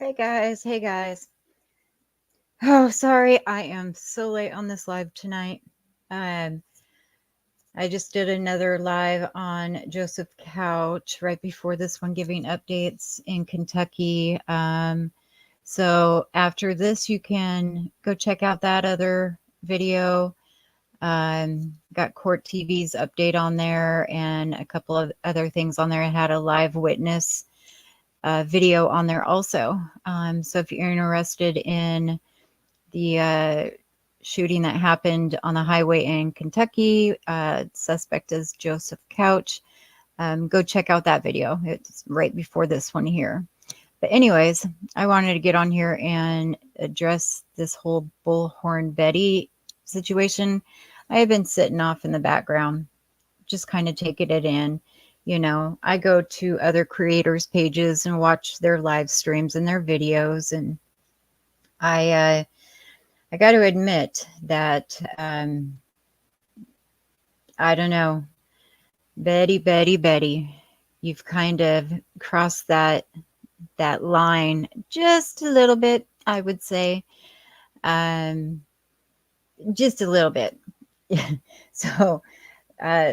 Hey guys, hey guys. Oh, sorry, I am so late on this live tonight. Um, I just did another live on Joseph Couch right before this one, giving updates in Kentucky. So after this, you can go check out that other video. Got Court TV's update on there and a couple of other things on there. I had a live witness video on there also. So if you're interested in the shooting that happened on the highway in Kentucky, suspect is Joseph Couch. Go check out that video. It's right before this one here. But anyways, I wanted to get on here and address this whole Bullhorn Betty situation. I have been sitting off in the background, just kind of taking it in. You know, I go to other creators' pages and watch their live streams and their videos, and I got to admit that I don't know, Betty, you've kind of crossed that line just a little bit, I would say, um, just a little bit. So uh,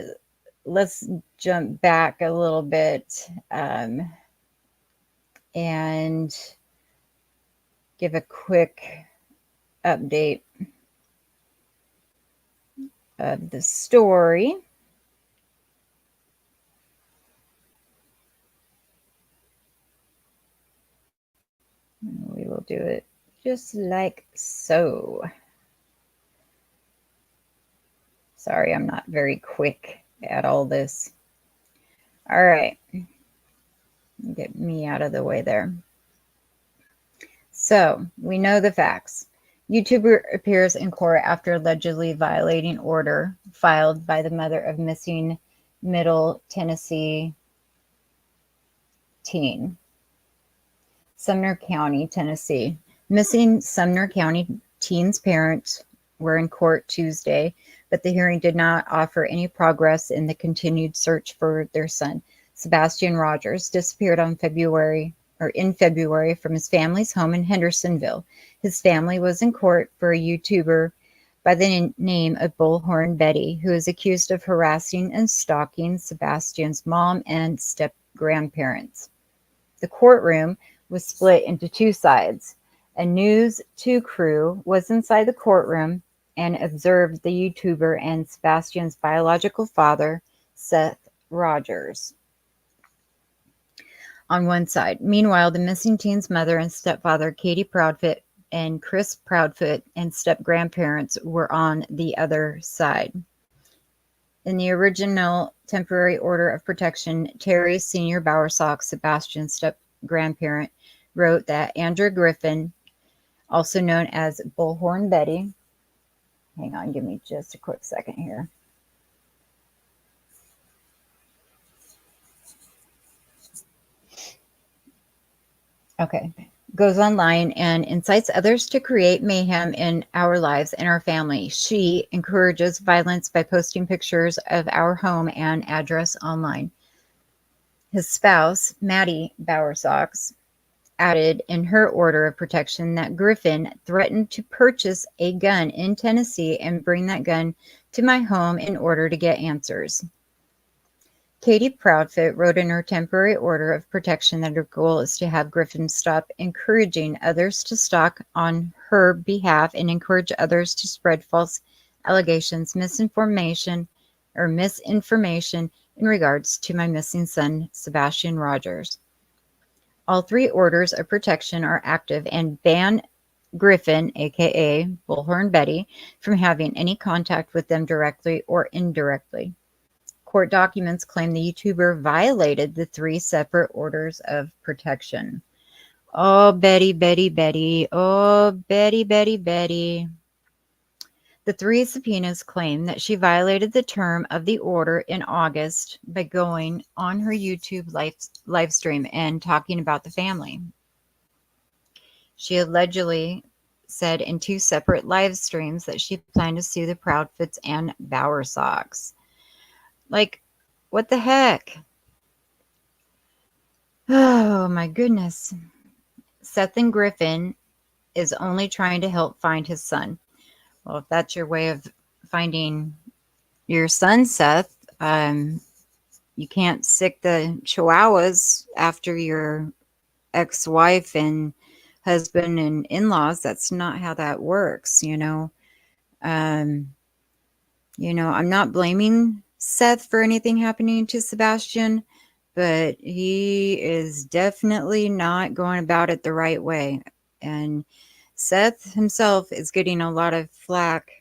let's jump back a little bit and give a quick update of the story. We will do it just like so. Sorry, I'm not very quick at all this. All right. Get me out of the way there. So we know the facts. YouTuber appears in court after allegedly violating order filed by the mother of missing Middle Tennessee teen. Sumner County, Tennessee. Missing Sumner County teen's parents were in court Tuesday, but the hearing did not offer any progress in the continued search for their son. Sebastian Rogers disappeared in February from his family's home in Hendersonville. His family was in court for a YouTuber by the name of Bullhorn Betty, who is accused of harassing and stalking Sebastian's mom and step-grandparents. The courtroom was split into two sides. A News 2 crew was inside the courtroom and observed the YouTuber and Sebastian's biological father, Seth Rogers, on one side. Meanwhile, the missing teen's mother and stepfather, Katie Proudfoot, and Chris Proudfoot, and step-grandparents were on the other side. In the original temporary order of protection, Terry Sr. Bowersock, Sebastian's step-grandparent, wrote that Andrew Griffin, also known as Bullhorn Betty, hang on, give me just a quick second here. Okay. Goes online and incites others to create mayhem in our lives and our family. She encourages violence by posting pictures of our home and address online. His spouse, Maddie Bowersocks, added in her order of protection that Griffin threatened to purchase a gun in Tennessee and bring that gun to my home in order to get answers. Katie Proudfoot wrote in her temporary order of protection that her goal is to have Griffin stop encouraging others to stalk on her behalf and encourage others to spread false allegations, misinformation in regards to my missing son, Sebastian Rogers. All three orders of protection are active and ban Griffin, aka Bullhorn Betty, from having any contact with them directly or indirectly. Court documents claim the YouTuber violated the three separate orders of protection. Oh, Betty. Oh, Betty. The three subpoenas claim that she violated the term of the order in August by going on her YouTube live stream and talking about the family. She allegedly said in two separate live streams that she planned to sue the Proudfoots and Bowersocks. Like, what the heck? Oh, my goodness. Seth and Griffin is only trying to help find his son. Well, if that's your way of finding your son, Seth, you can't sick the chihuahuas after your ex-wife and husband and in-laws. That's not how that works, you know. Um, I'm not blaming Seth for anything happening to Sebastian, but he is definitely not going about it the right way. And Seth himself is getting a lot of flack,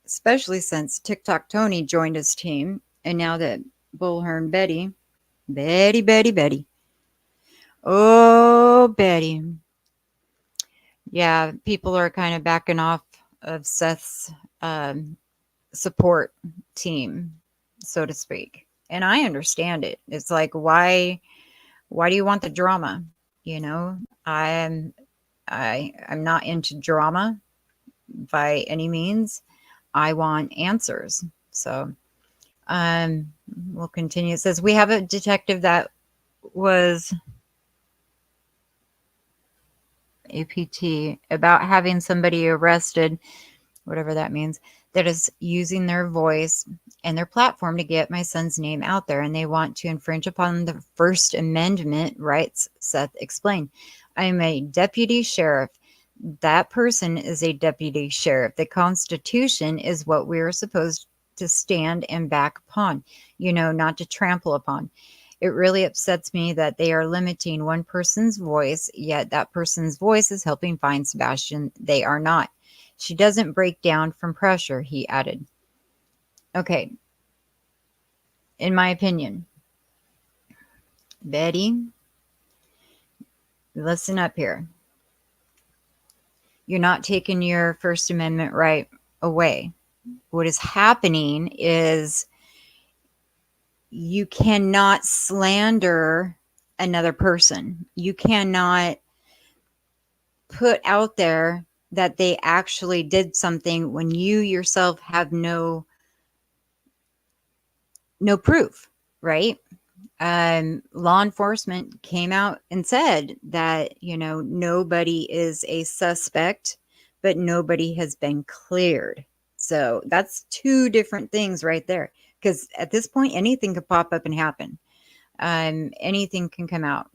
especially since TikTok Tony joined his team. And now that Bullhorn Betty, Betty. Oh, Betty. Yeah, people are kind of backing off of Seth's um, support team, so to speak. And I understand it. It's like, why do you want the drama? You know, I'm not into drama by any means. I want answers. So we'll continue. It says we have a detective that was APT about having somebody arrested, whatever that means, that is using their voice and their platform to get my son's name out there, and they want to infringe upon the First Amendment rights, Seth explained. I'm a deputy sheriff. That person is a deputy sheriff. The Constitution is what we are supposed to stand and back upon, not to trample upon. It really upsets me that they are limiting one person's voice, yet that person's voice is helping find Sebastian. They are not. She doesn't break down from pressure, he added. Okay. In my opinion, Betty, listen up here. You're not taking your First Amendment right away. What is happening is you cannot slander another person. You cannot put out there that they actually did something when you yourself have no proof, right? Law enforcement came out and said that, nobody is a suspect, but nobody has been cleared. So that's two different things right there. Because at this point, anything could pop up and happen. Anything can come out,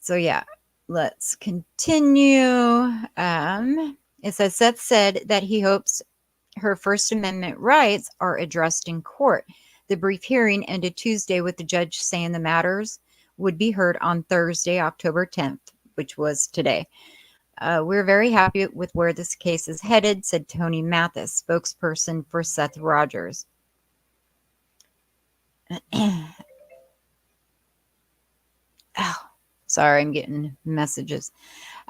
So yeah, let's continue. It says Seth said that he hopes her First Amendment rights are addressed in court. The brief hearing ended Tuesday with the judge saying the matters would be heard on Thursday, October 10th, which was today. We're very happy with where this case is headed, said Tony Mathis, spokesperson for Seth Rogers. Oh, sorry, I'm getting messages.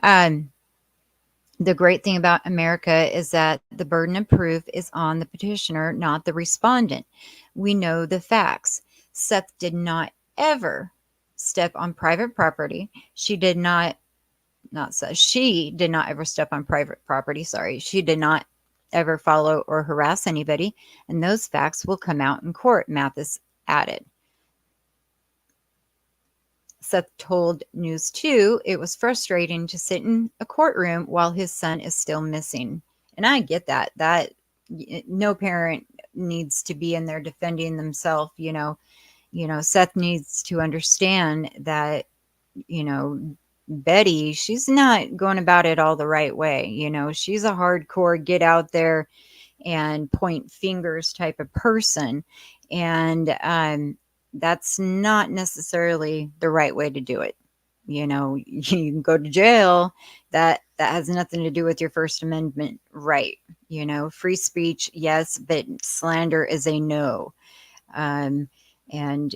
The great thing about America is that the burden of proof is on the petitioner, not the respondent. We know the facts. Seth did not ever step on private property. She did not ever step on private property. Sorry. She did not ever follow or harass anybody. And those facts will come out in court, Mathis added. Seth told News 2 it was frustrating to sit in a courtroom while his son is still missing. And I get that. That no parent needs to be in there defending themselves. Seth needs to understand that, Betty, she's not going about it all the right way. She's a hardcore get out there and point fingers type of person. And that's not necessarily the right way to do it. You can go to jail. That has nothing to do with your First Amendment right. Free speech, yes, but slander is a no. And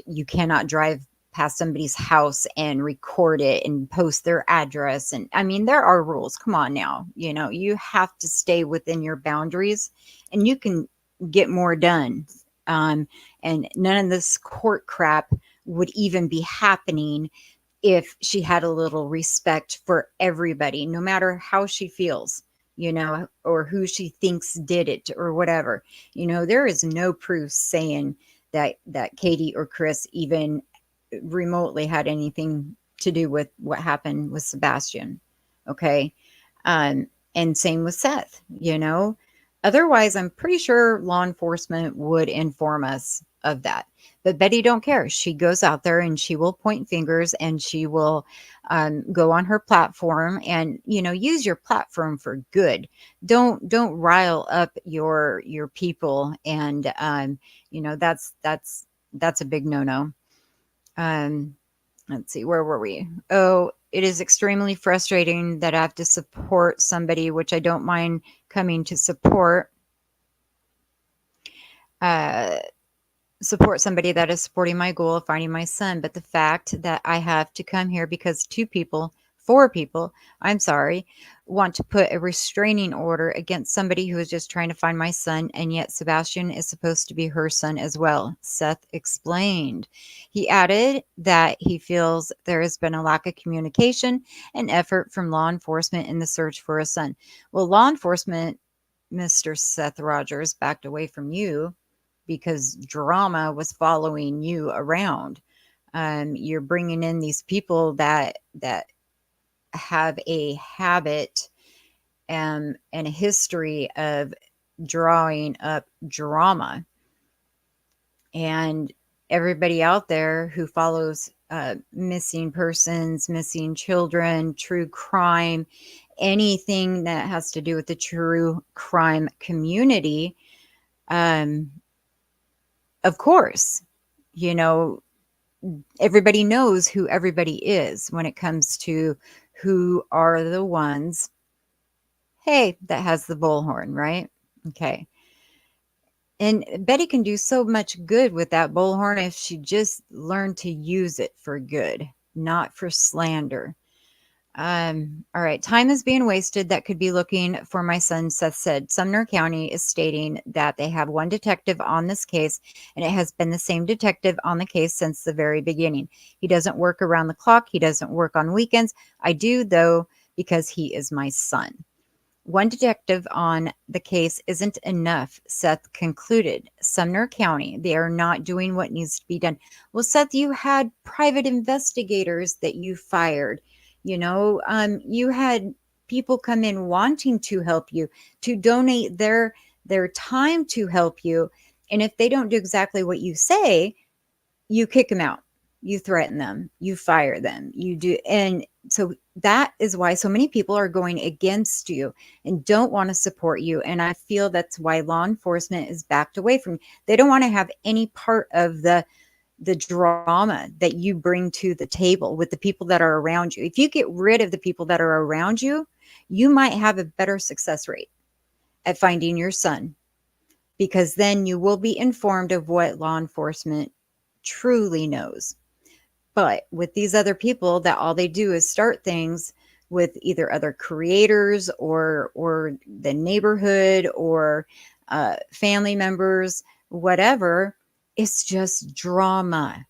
you cannot drive past somebody's house and record it and post their address. And I mean, there are rules. Come on now. You have to stay within your boundaries and you can get more done. And none of this court crap would even be happening if she had a little respect for everybody, no matter how she feels, or who she thinks did it or whatever. There is no proof saying that Katie or Chris even remotely had anything to do with what happened with Sebastian. Okay. Um, and same with Seth, Otherwise, I'm pretty sure law enforcement would inform us of that. But Betty don't care. She goes out there and she will point fingers, and she will go on her platform and use your platform for good. Don't rile up your people, and that's a big no-no. Um, let's see, where were we? Oh, it is extremely frustrating that I have to support somebody, which I don't mind coming to uh, support somebody that is supporting my goal of finding my son. But the fact that I have to come here because four people, I'm sorry, want to put a restraining order against somebody who is just trying to find my son, and yet Sebastian is supposed to be her son as well, Seth explained. He added that he feels there has been a lack of communication and effort from law enforcement in the search for a son. Well, law enforcement, Mr. Seth Rogers, backed away from you because drama was following you around. You're bringing in these people that have a habit and a history of drawing up drama, and everybody out there who follows missing persons, missing children, true crime, anything that has to do with the true crime community, um, of course, you know, everybody knows who everybody is when it comes to who are the ones, hey, that has the bullhorn, right? Okay. And Betty can do so much good with that bullhorn if she just learned to use it for good, not for slander. All right. Time is being wasted that could be looking for my son, Seth said. Sumner County is stating that they have one detective on this case, and it has been the same detective on the case since the very beginning. He doesn't work around the clock. He doesn't work on weekends. I do, though, because he is my son. One detective on the case isn't enough, Seth concluded. Sumner County, they are not doing what needs to be done. Well, Seth, you had private investigators that you fired. You had people come in wanting to help you, to donate their time to help you. And if they don't do exactly what you say, you kick them out, you threaten them, you fire them, you do. And so that is why so many people are going against you and don't want to support you. And I feel that's why law enforcement is backed away from you. They don't want to have any part of the drama that you bring to the table with the people that are around you. If you get rid of the people that are around you, you might have a better success rate at finding your son, because then you will be informed of what law enforcement truly knows. But with these other people that all they do is start things with either other creators or the neighborhood or family members, whatever, it's just drama.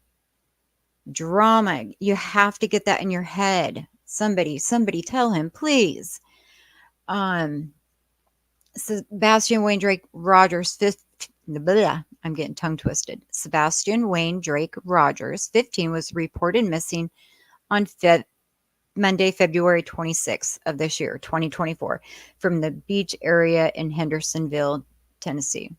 Drama. You have to get that in your head. Somebody tell him, please. Um, Sebastian Wayne Drake Rogers, I'm getting tongue twisted. Sebastian Wayne Drake Rogers, 15, was reported missing on Monday, February 26th of this year, 2024, from the beach area in Hendersonville, Tennessee.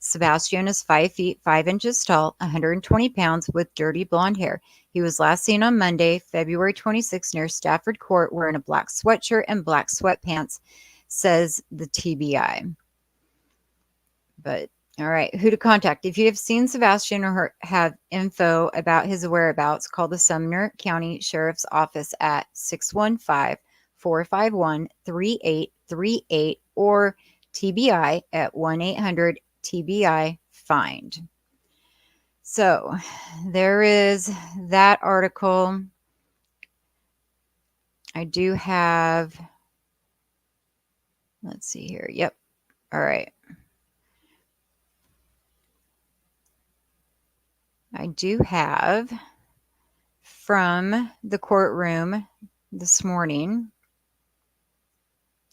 Sebastian is 5 feet 5 inches tall, 120 pounds, with dirty blonde hair. He was last seen on Monday, February 26th, near Stafford Court, wearing a black sweatshirt and black sweatpants, says the TBI. But all right, who to contact? If you have seen Sebastian or have info about his whereabouts, call the Sumner County Sheriff's Office at 615-451-3838 or TBI at 1-800-TBI-FIND. So there is that article. I do have, let's see here. Yep. All right. I do have from the courtroom this morning.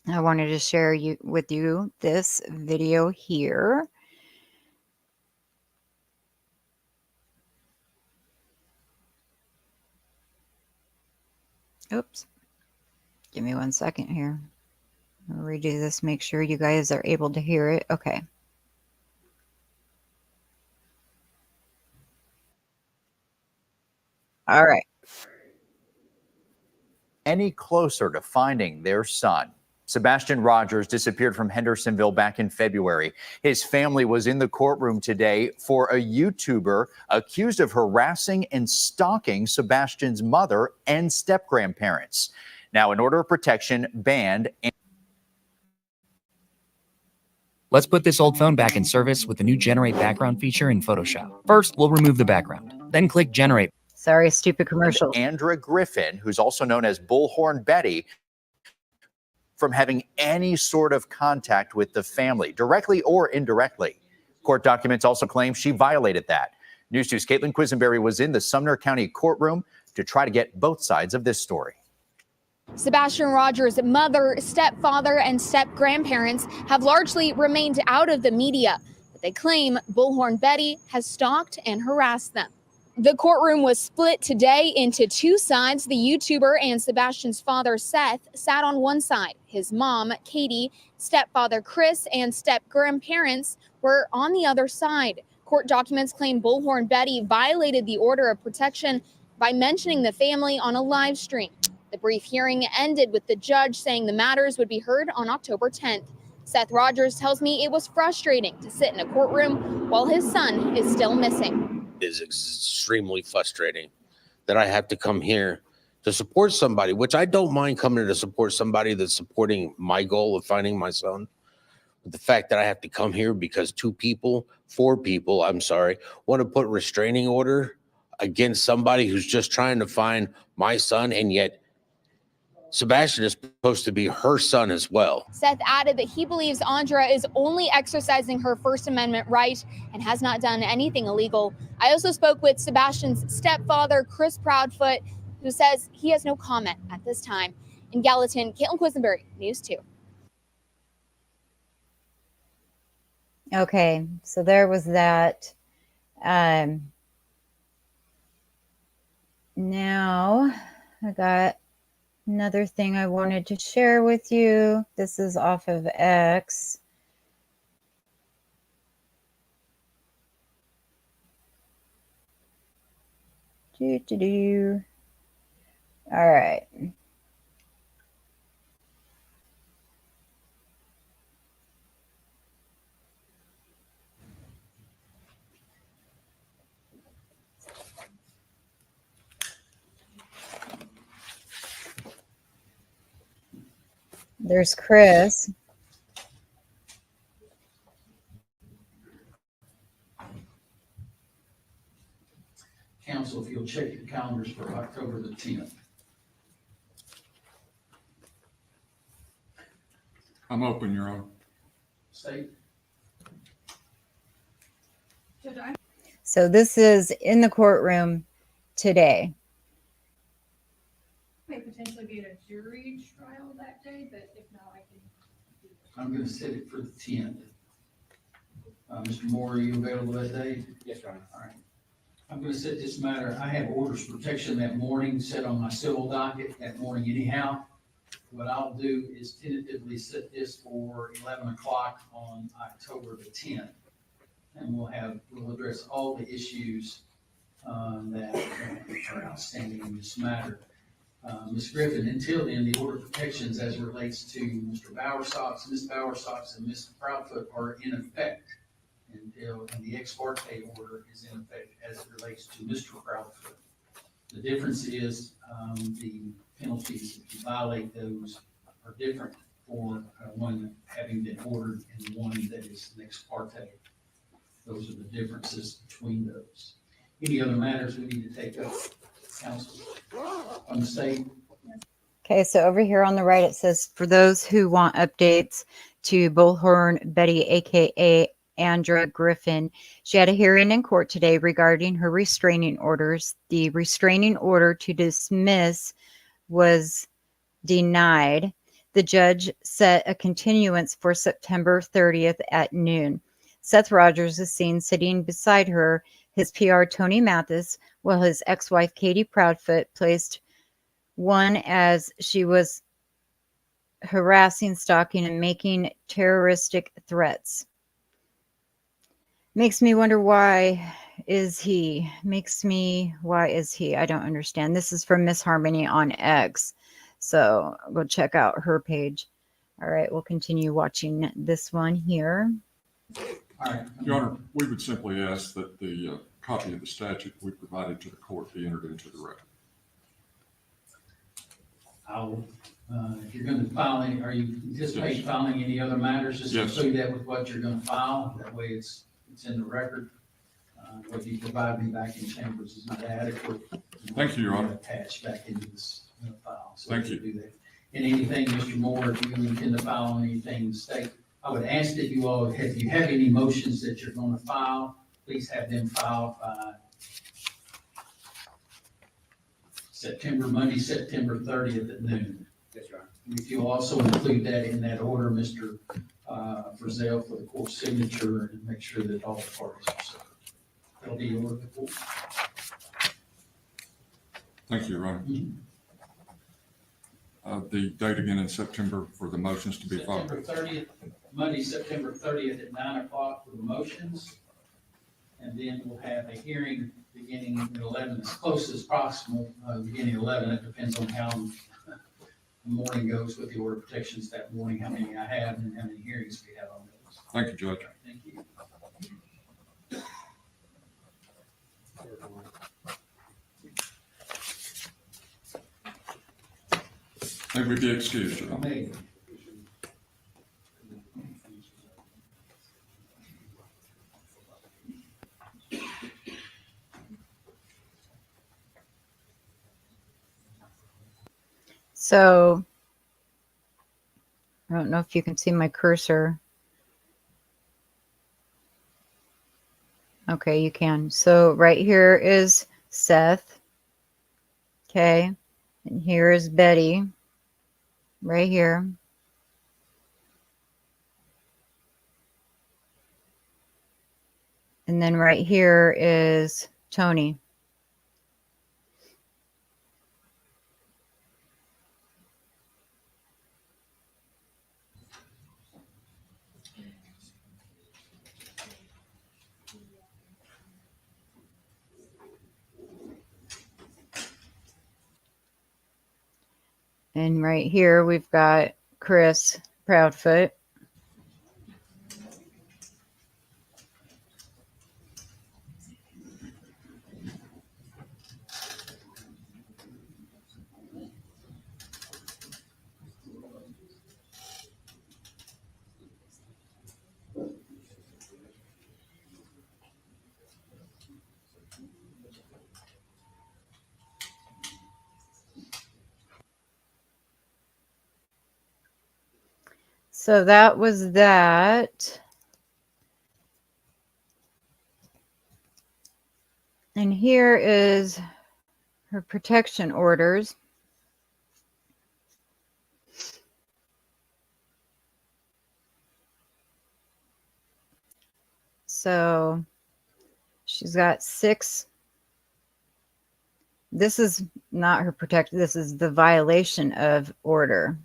I wanted to share with you this video here. Oops. Give me 1 second here. I'll redo this, make sure you guys are able to hear it. Okay. All right. Any closer to finding their son. Sebastian Rogers disappeared from Hendersonville back in February. His family was in the courtroom today for a YouTuber accused of harassing and stalking Sebastian's mother and step-grandparents. Now, an order of protection banned. Let's put this old phone back in service with the new Generate Background feature in Photoshop. First, we'll remove the background. Then click Generate. Sorry, stupid commercial. Andra Griffin, who's also known as Bullhorn Betty, from having any sort of contact with the family, directly or indirectly. Court documents also claim she violated that. News 2's Caitlin Quisenberry was in the Sumner County courtroom to try to get both sides of this story. Sebastian Rogers' mother, stepfather, and step-grandparents have largely remained out of the media, but they claim Bullhorn Betty has stalked and harassed them. The courtroom was split today into two sides. The YouTuber and Sebastian's father, Seth, sat on one side. His mom, Katie, stepfather, Chris, and step-grandparents were on the other side. Court documents claim Bullhorn Betty violated the order of protection by mentioning the family on a live stream. The brief hearing ended with the judge saying the matters would be heard on October 10th. Seth Rogers tells me it was frustrating to sit in a courtroom while his son is still missing. It is extremely frustrating that I have to come here to support somebody, which I don't mind coming here to support somebody that's supporting my goal of finding my son. But the fact that I have to come here because four people, want to put restraining order against somebody who's just trying to find my son, and yet Sebastian is supposed to be her son as well. Seth added that he believes Andra is only exercising her First Amendment right and has not done anything illegal. I also spoke with Sebastian's stepfather, Chris Proudfoot, who says he has no comment at this time. In Gallatin, Caitlin Quisenberry, News 2. Okay, so there was that. Now I got another thing I wanted to share with you. This is off of X. All right. There's Chris. Council, if you'll check your calendars for October the 10th. I'm open, Your Honor. State. So this is in the courtroom today. May potentially be at a jury trial that day, but if not, I can do it. I'm going to set it for the 10th. Mr. Moore, are you available that day? Yes, Your Honor. All right. I'm going to set this matter. I have orders of protection that morning set on my civil docket that morning anyhow. What I'll do is tentatively set this for 11 o'clock on October the 10th. And we'll address all the issues that are outstanding in this matter. Ms. Griffin, until then, the order of protections as it relates to Mr. Bowersox, Ms. Bowersox, and Ms. Proudfoot are in effect and the ex parte order is in effect as it relates to Mr. Proudfoot. The difference is the penalties, if you violate those, are different for one having been ordered and one that is an ex parte. Those are the differences between those. Any other matters we need to take up, counsel, on the state? Okay, so over here on the right, it says, for those who want updates to Bullhorn Betty, aka Andra Griffin, she had a hearing in court today regarding her restraining orders. The restraining order to dismiss was denied. The judge set a continuance for September 30th at noon. Seth Rogers is seen sitting beside her, his PR Tony Mathis, while his ex-wife Katie Proudfoot placed One, as she was harassing, stalking, and making terroristic threats. Makes me wonder why is he? Why is he? I don't understand. This is from Miss Harmony on X. So go check out her page. All right, we'll continue watching this one here. All right. Your Honor, we would simply ask that the copy of the statute we provided to the court be entered into the record. If you're going to file any, are you anticipating filing any other matters? Just Yes. include that with what you're going to file. That way it's in the record. What you provide me back in chambers is not adequate. Thank you, Your Honor. Attached back into this file. So Thank we you. can do that. And anything, Mr. Moore, if you intend to file anything in the state, I would ask that you all, if you have any motions that you're going to file, please have them filed by Monday, September 30th at noon. Yes, Your Honor. If you'll also include that in that order, Mr. Frizzell, for the court signature, and make sure that all the parties are served. That'll be your order of the court. Thank you, Your Honor. Mhm. The date again in September for the motions to be filed. September 30th, Monday, September 30th at 9 o'clock for the motions. And then we'll have a hearing beginning at 11, as close as possible, beginning at 11. It depends on how the morning goes with the order of protections that morning, how many I have and how many hearings we have on those. Thank you, Judge. Thank you. May we be excused, Your Honor. May. So I don't know if you can see my cursor. Okay, you can. So right here is Seth. Okay. And here is Betty. Right here. And then right here is Tony. And right here, we've got Chris Proudfoot. So that was that. And here is her protection orders. So she's got 6. This is not her protection. This is the violation of order.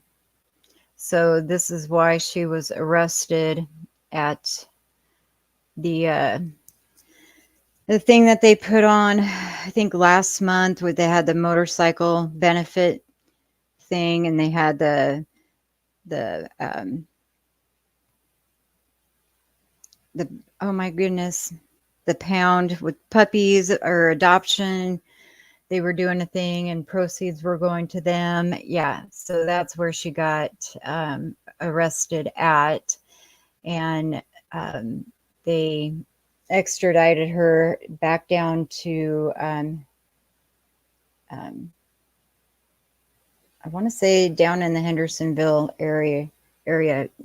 So this is why she was arrested at the thing that they put on, I think last month, where they had the motorcycle benefit thing, and they had the oh my goodness, the pound with puppies or adoption. They were doing a thing and proceeds were going to them. Yeah. So that's where she got arrested at. And they extradited her back down to, I want to say down in the Hendersonville area,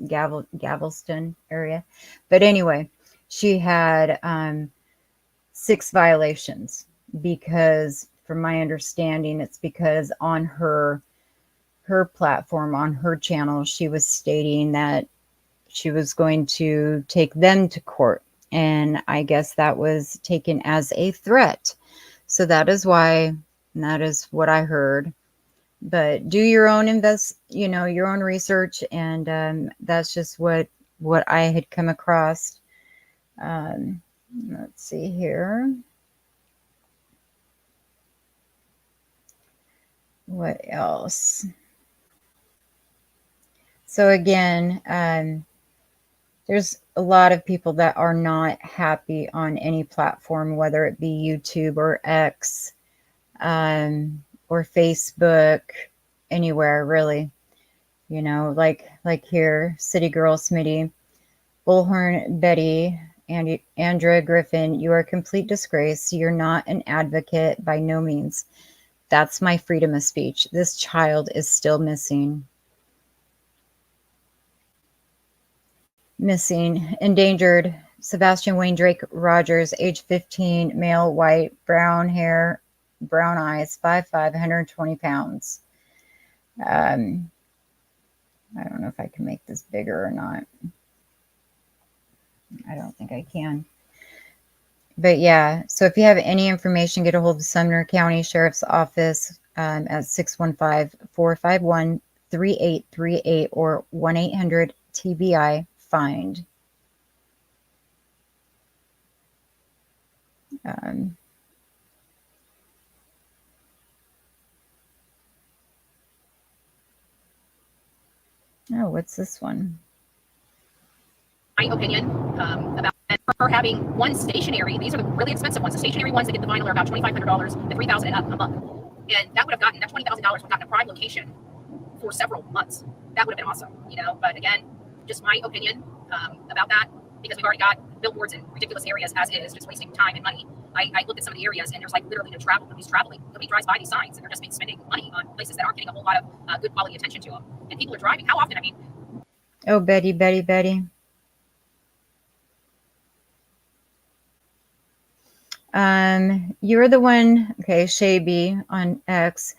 Galveston area. But anyway, she had 6 violations because, from my understanding, it's because on her platform, on her channel, she was stating that she was going to take them to court. And I guess that was taken as a threat. So that is why, and that is what I heard, but do your own your own research. And that's just what I had come across. Let's see here. What else? So again, there's a lot of people that are not happy on any platform, whether it be YouTube or X, or Facebook, anywhere really. Like here, City Girl Smitty, Bullhorn Betty, and Andrea Griffin, you are a complete disgrace. You're not an advocate by no means. That's my freedom of speech. This child is still missing. Endangered, Sebastian Wayne Drake Rogers, age 15, male, white, brown hair, brown eyes, 5'5", 120 pounds. I don't know if I can make this bigger or not. I don't think I can. But yeah, so if you have any information, get a hold of Sumner County Sheriff's Office at 615-451-3838 or 1-800-TBI-FIND. Oh, what's this one? My opinion about her having one stationary. These are the really expensive ones. The stationary ones that get the vinyl are about $2,500 to $3,000 and up a month. And that would have gotten that $20,000 would have gotten a prime location for several months. That would have been awesome, But again, just my opinion about that, because we've already got billboards in ridiculous areas as is, just wasting time and money. I looked at some of the areas and there's like literally no travel. Nobody's traveling. Nobody drives by these signs, and they're just spending money on places that aren't getting a whole lot of good quality attention to them. And people are driving. How often? I mean. Oh, Betty. You're the one, okay, Shaby on X.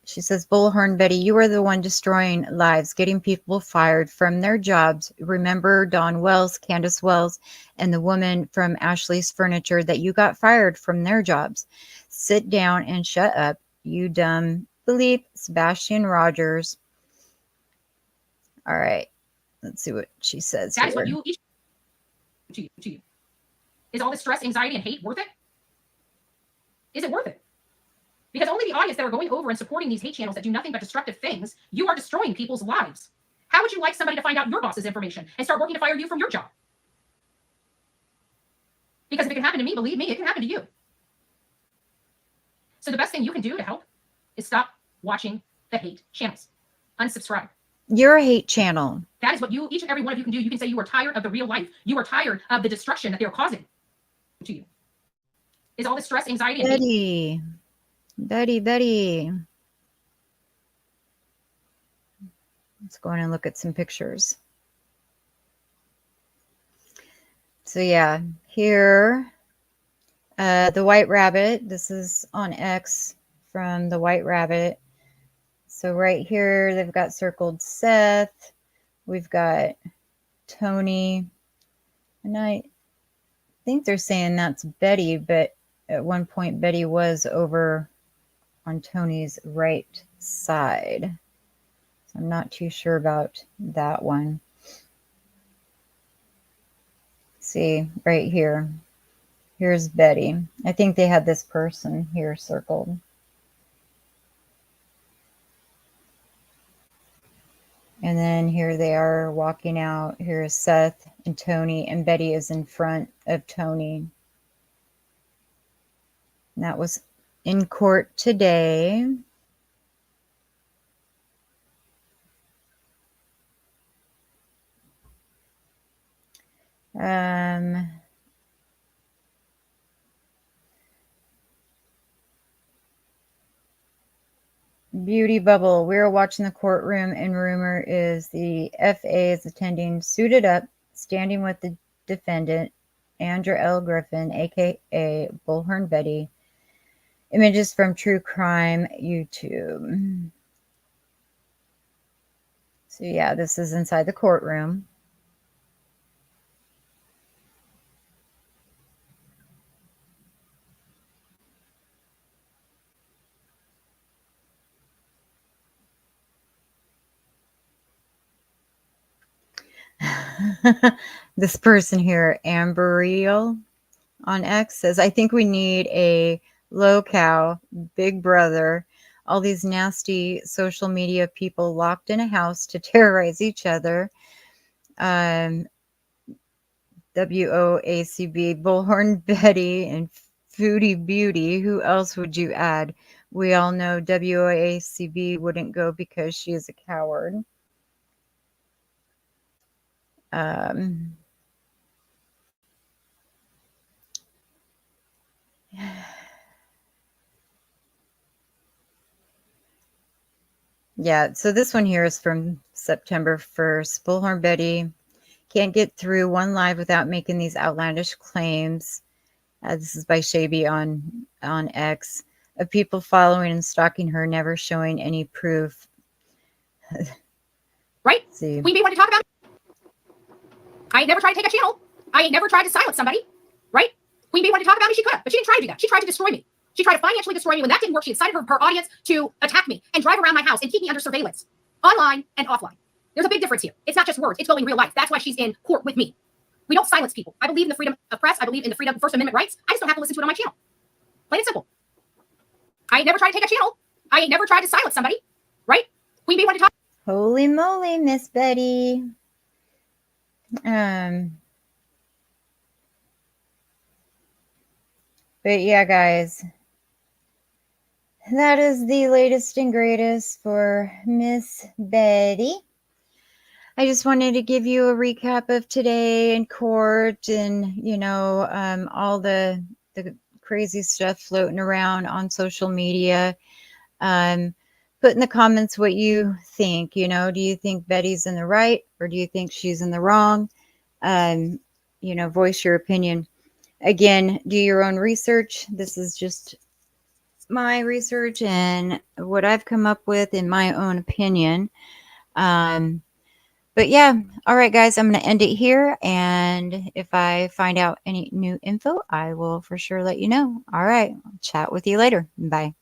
She says, Bullhorn Betty, you are the one destroying lives, getting people fired from their jobs. Remember Dawn Wells, Candace Wells, and the woman from Ashley's Furniture that you got fired from their jobs. Sit down and shut up, you dumb bleep. Sebastian Rogers. All right, let's see what she says. That is what you each to you. Is all this stress, anxiety, and hate worth it? Is it worth it? Because only the audience that are going over and supporting these hate channels that do nothing but destructive things, you are destroying people's lives. How would you like somebody to find out your boss's information and start working to fire you from your job? Because if it can happen to me, believe me, it can happen to you. So the best thing you can do to help is stop watching the hate channels. Unsubscribe. You're a hate channel. That is what each and every one of you can do. You can say you are tired of the real life. You are tired of the destruction that they are causing to you. Is all this stress, anxiety, and hate? Betty. Let's go in and look at some pictures. So yeah, here, the White Rabbit. This is on X from the White Rabbit. So right here, they've got circled Seth. We've got Tony. And I think they're saying that's Betty, but at one point, Betty was over on Tony's right side. So I'm not too sure about that one. See, right here. Here's Betty. I think they had this person here circled. And then here they are walking out. Here's Seth and Tony, and Betty is in front of Tony. And that was in court today. Beauty Bubble. We are watching the courtroom, and rumor is the FA is attending suited up, standing with the defendant, Andrea L. Griffin, aka Bullhorn Betty. Images from True Crime YouTube. So yeah, this is inside the courtroom. This person here, Amberiel on X, says, I think we need a low-cow, big brother, all these nasty social media people locked in a house to terrorize each other. WOACB, Bullhorn Betty, and Foodie Beauty. Who else would you add? We all know WOACB wouldn't go because she is a coward. Yeah, so this one here is from September 1st. Bullhorn Betty can't get through one live without making these outlandish claims. This is by Shaby on X, of people following and stalking her, never showing any proof. Right? See. Queen Bee wanted to talk about it. I ain't never tried to take a channel. I ain't never tried to silence somebody. Right? Queen Bee wanted to talk about me. She could have, but she didn't try to do that. She tried to destroy me. She tried to financially destroy me. When that didn't work, she incited her audience to attack me and drive around my house and keep me under surveillance, online and offline. There's a big difference here. It's not just words. It's going real life. That's why she's in court with me. We don't silence people. I believe in the freedom of press. I believe in the freedom of First Amendment rights. I just don't have to listen to it on my channel. Plain and simple. I ain't never tried to take a channel. I ain't never tried to silence somebody. Right? Queen Bee wanted to talk. Holy moly, Miss Betty. But yeah, guys, that is the latest and greatest for Miss Betty. I just wanted to give you a recap of today in court and, you know, all the crazy stuff floating around on social media. Put in the comments what you think. You know, do you think Betty's in the right or do you think she's in the wrong? You know, voice your opinion. Again, do your own research. This is just my research and what I've come up with in my own opinion. But yeah, all right, guys, I'm going to end it here. And if I find out any new info, I will for sure let you know. All right, I'll chat with you later. Bye.